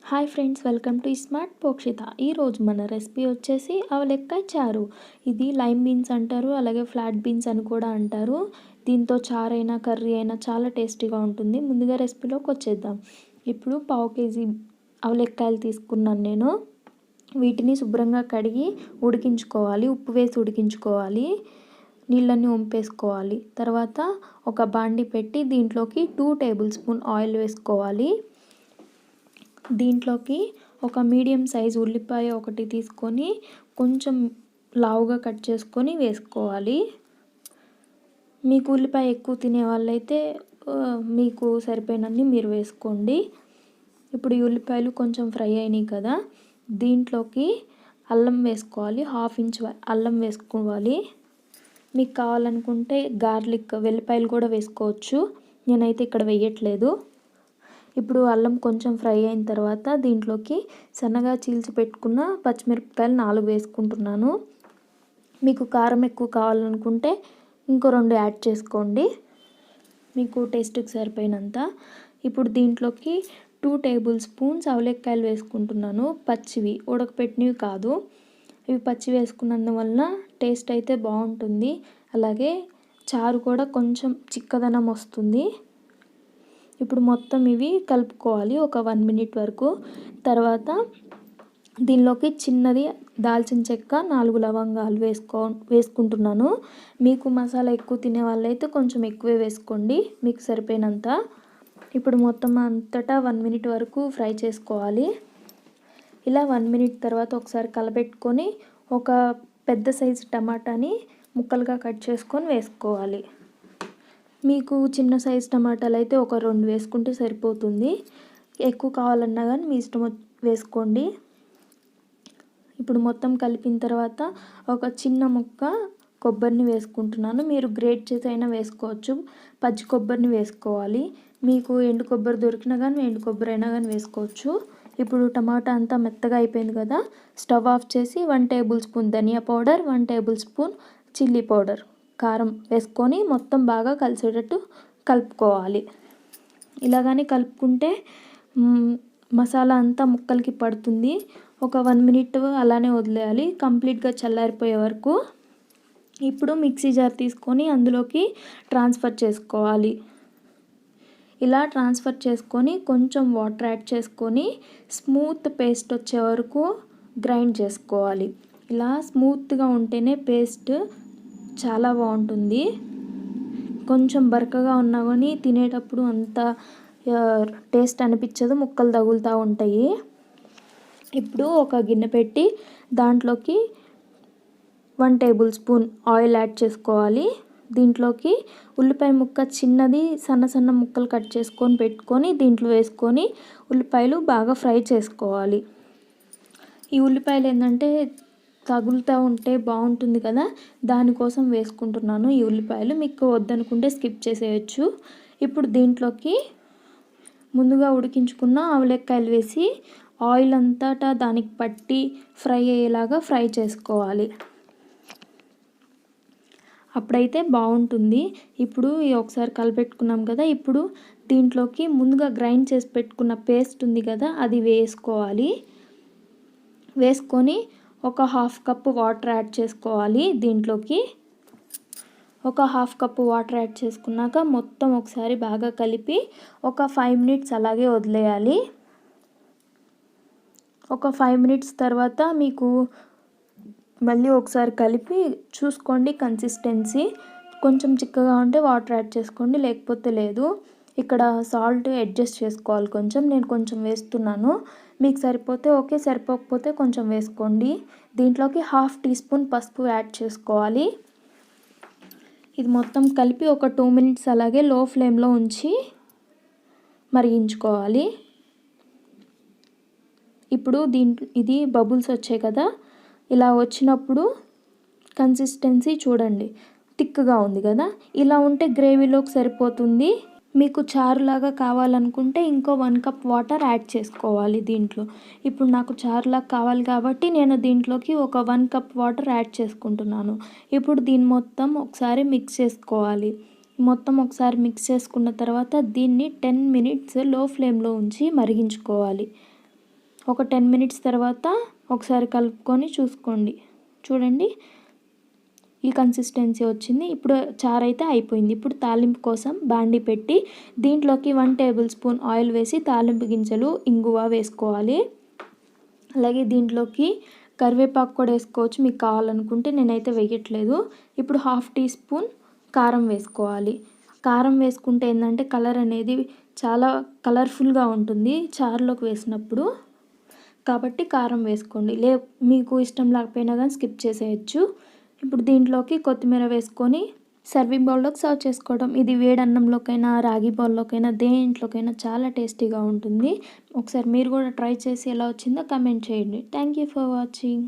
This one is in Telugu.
Hi friends, welcome to smart Pokshita. ఈరోజు మన రెసిపీ వచ్చేసి అవలెక్కాయ చారు. ఇది లైమ్ బీన్స్ అంటారు, అలాగే ఫ్లాట్ బీన్స్ అని కూడా అంటారు. దీంతో చారు అయినా కర్రీ అయినా చాలా టేస్టీగా ఉంటుంది. ముందుగా రెసిపీలోకి వచ్చేద్దాం. ఇప్పుడు పావు కేజీ అవలెక్కాయలు తీసుకున్నాను నేను. వీటిని శుభ్రంగా కడిగి ఉడికించుకోవాలి, ఉప్పు వేసి ఉడికించుకోవాలి, నీళ్ళన్నీ వంపేసుకోవాలి. తర్వాత ఒక బాండి పెట్టి దీంట్లోకి 2 టేబుల్ స్పూన్ ఆయిల్ వేసుకోవాలి. దీంట్లోకి ఒక మీడియం సైజ్ ఉల్లిపాయ ఒకటి తీసుకొని కొంచెం లావుగా కట్ చేసుకొని వేసుకోవాలి. మీకు ఉల్లిపాయ ఎక్కువ తినే వాళ్ళైతే మీకు సరిపోయినన్ని మీరు వేసుకోండి. ఇప్పుడు ఈ ఉల్లిపాయలు కొంచెం ఫ్రై అయినాయి కదా, దీంట్లోకి అల్లం వేసుకోవాలి. 1/2 ఇంచ్ అల్లం వేసుకోవాలి. మీకు కావాలనుకుంటే గార్లిక్ వెల్లిపాయలు కూడా వేసుకోవచ్చు. నేనైతే ఇక్కడ వేయట్లేదు. ఇప్పుడు అల్లం కొంచెం ఫ్రై అయిన తర్వాత దీంట్లోకి సన్నగా చీల్చి పెట్టుకున్న పచ్చిమిరపకాయలు 4 వేసుకుంటున్నాను. మీకు కారం ఎక్కువ కావాలనుకుంటే ఇంకో 2 యాడ్ చేసుకోండి, మీకు టేస్ట్కి సరిపోయినంత. ఇప్పుడు దీంట్లోకి 2 టేబుల్ స్పూన్స్ అవలెక్కాయలు వేసుకుంటున్నాను. పచ్చివి, ఉడకపెట్టినవి కాదు. ఇవి పచ్చి వేసుకున్నందువలన టేస్ట్ అయితే బాగుంటుంది. అలాగే చారు కూడా కొంచెం చిక్కదనం వస్తుంది. ఇప్పుడు మొత్తం ఇవి కలుపుకోవాలి ఒక 1 మినిట్ వరకు. తర్వాత దీనిలోకి చిన్నది దాల్చిన చెక్క, 4 లవంగాలు వేసుకుంటున్నాను. మీకు మసాలా ఎక్కువ తినే వాళ్ళైతే కొంచెం ఎక్కువే వేసుకోండి, మీకు సరిపోయినంత. ఇప్పుడు మొత్తం అంతటా 1 మినిట్ వరకు ఫ్రై చేసుకోవాలి. ఇలా 1 మినిట్ తర్వాత ఒకసారి కలపెట్టుకొని ఒక పెద్ద సైజు టమాటాని ముక్కలుగా కట్ చేసుకొని వేసుకోవాలి. మీకు చిన్న సైజు టమాటాలు అయితే ఒక 2 వేసుకుంటే సరిపోతుంది. ఎక్కువ కావాలన్నా కానీ మీ ఇష్టం వేసుకోండి. ఇప్పుడు మొత్తం కలిపిన తర్వాత ఒక చిన్న ముక్క కొబ్బరిని వేసుకుంటున్నాను. మీరు గ్రేట్ చేసి అయినా వేసుకోవచ్చు, పచ్చి కొబ్బరిని వేసుకోవాలి. మీకు ఎండు కొబ్బరి దొరికినా కానీ ఎండు కొబ్బరి అయినా కానీ వేసుకోవచ్చు. ఇప్పుడు టమాటా అంతా మెత్తగా అయిపోయింది కదా, స్టవ్ ఆఫ్ చేసి 1 టేబుల్ స్పూన్ ధనియా powder, 1 tablespoon chilli powder, కారం వేసుకొని మొత్తం బాగా కలిసేటట్టు కలుపుకోవాలి. ఇలాగని కలుపుకుంటే మసాలా అంతా ముక్కలకి పడుతుంది. ఒక 1 మినిట్ అలానే వదిలేయాలి, కంప్లీట్గా చల్లారిపోయే వరకు. ఇప్పుడు మిక్సీ జార్ తీసుకొని అందులోకి ట్రాన్స్ఫర్ చేసుకోవాలి. ఇలా ట్రాన్స్ఫర్ చేసుకొని కొంచెం వాటర్ యాడ్ చేసుకొని స్మూత్ పేస్ట్ వచ్చే వరకు గ్రైండ్ చేసుకోవాలి. ఇలా స్మూత్గా ఉంటేనే పేస్ట్ చాలా బాగుంటుంది. కొంచెం బరకగా ఉన్నా కానీ తినేటప్పుడు అంత టేస్ట్ అనిపించదు, ముక్కలు తగులుతూ ఉంటాయి. ఇప్పుడు ఒక గిన్నె పెట్టి దాంట్లోకి 1 టేబుల్ స్పూన్ ఆయిల్ యాడ్ చేసుకోవాలి. దీంట్లోకి ఉల్లిపాయ ముక్క చిన్నది సన్న సన్న ముక్కలు కట్ చేసుకొని పెట్టుకొని దీంట్లో వేసుకొని ఉల్లిపాయలు బాగా ఫ్రై చేసుకోవాలి. ఈ ఉల్లిపాయలు ఏంటంటే తగులుతూ ఉంటే బాగుంటుంది కదా, దానికోసం వేసుకుంటున్నాను ఈ ఉల్లిపాయలు. మీకు వద్దనుకుంటే స్కిప్ చేసేయచ్చు. ఇప్పుడు దీంట్లోకి ముందుగా ఉడికించుకున్న అవలెక్కాయలు వేసి ఆయిల్ అంతటా దానికి పట్టి ఫ్రై అయ్యేలాగా ఫ్రై చేసుకోవాలి. అప్పుడైతే బాగుంటుంది. ఇప్పుడు ఒకసారి కలిపెట్టుకున్నాం కదా, ఇప్పుడు దీంట్లోకి ముందుగా గ్రైండ్ చేసి పెట్టుకున్న పేస్ట్ ఉంది కదా, అది వేసుకోవాలి. వేసుకొని ఒక 1/2 కప్పు వాటర్ యాడ్ చేసుకోవాలి. దీంట్లోకి ఒక 1/2 కప్పు వాటర్ యాడ్ చేసుకున్నాక మొత్తం ఒకసారి బాగా కలిపి ఒక 5 మినిట్స్ అలాగే వదిలేయాలి. ఒక 5 మినిట్స్ తర్వాత మీకు మళ్ళీ ఒకసారి కలిపి చూసుకోండి కన్సిస్టెన్సీ. కొంచెం చిక్కగా ఉంటే వాటర్ యాడ్ చేసుకోండి, లేకపోతే లేదు. ఇక్కడ సాల్ట్ అడ్జస్ట్ చేసుకోవాలి కొంచెం, నేను కొంచెం వేస్తున్నాను. మీకు సరిపోతే ఓకే, సరిపోకపోతే కొంచెం వేసుకోండి. దీంట్లోకి 1/2 టీ స్పూన్ పసుపు యాడ్ చేసుకోవాలి. ఇది మొత్తం కలిపి ఒక 2 మినిట్స్ అలాగే లో ఫ్లేమ్లో ఉంచి మరిగించుకోవాలి. ఇప్పుడు ఇది బబుల్స్ వచ్చాయి కదా, ఇలా వచ్చినప్పుడు కన్సిస్టెన్సీ చూడండి, థిక్గా ఉంది కదా, ఇలా ఉంటే గ్రేవీలోకి సరిపోతుంది. మీకు చారులాగా కావాలనుకుంటే ఇంకో 1 కప్ వాటర్ యాడ్ చేసుకోవాలి దీంట్లో. ఇప్పుడు నాకు చారులాగా కావాలి కాబట్టి నేను దీంట్లోకి ఒక 1 కప్ వాటర్ యాడ్ చేసుకుంటున్నాను. ఇప్పుడు దీన్ని మొత్తం ఒకసారి మిక్స్ చేసుకోవాలి. మొత్తం ఒకసారి మిక్స్ చేసుకున్న తర్వాత దీన్ని 10 మినిట్స్ లో ఫ్లేమ్లో ఉంచి మరిగించుకోవాలి. ఒక 10 మినిట్స్ తర్వాత ఒకసారి కలుపుకొని చూసుకోండి. చూడండి ఈ కన్సిస్టెన్సీ వచ్చింది. ఇప్పుడు చారు అయితే అయిపోయింది. ఇప్పుడు తాలింపు కోసం బాండి పెట్టి దీంట్లోకి 1 టేబుల్ స్పూన్ ఆయిల్ వేసి తాలింపు గింజలు, ఇంగువ వేసుకోవాలి. అలాగే దీంట్లోకి కరివేపాకు కూడా వేసుకోవచ్చు మీకు కావాలనుకుంటే, నేనైతే వేయట్లేదు. ఇప్పుడు 1/2 టీ స్పూన్ కారం వేసుకోవాలి. కారం వేసుకుంటే ఏంటంటే కలర్ అనేది చాలా కలర్ఫుల్గా ఉంటుంది చారులోకి వేసినప్పుడు, కాబట్టి కారం వేసుకోండి. మీకు ఇష్టం లేకపోయినా కానీ స్కిప్ చేసేయచ్చు. ఇప్పుడు దీంట్లోకి కొత్తిమీర వేసుకొని సర్వింగ్ బౌల్లోకి సర్వ్ చేసుకోవడం. ఇది వేడి అన్నంలోకైనా, రాగి బౌల్లోకైనా, దేంట్లోకైనా చాలా టేస్టీగా ఉంటుంది. ఒకసారి మీరు కూడా ట్రై చేసి ఎలా వచ్చిందో కమెంట్ చేయండి. Thank you for watching.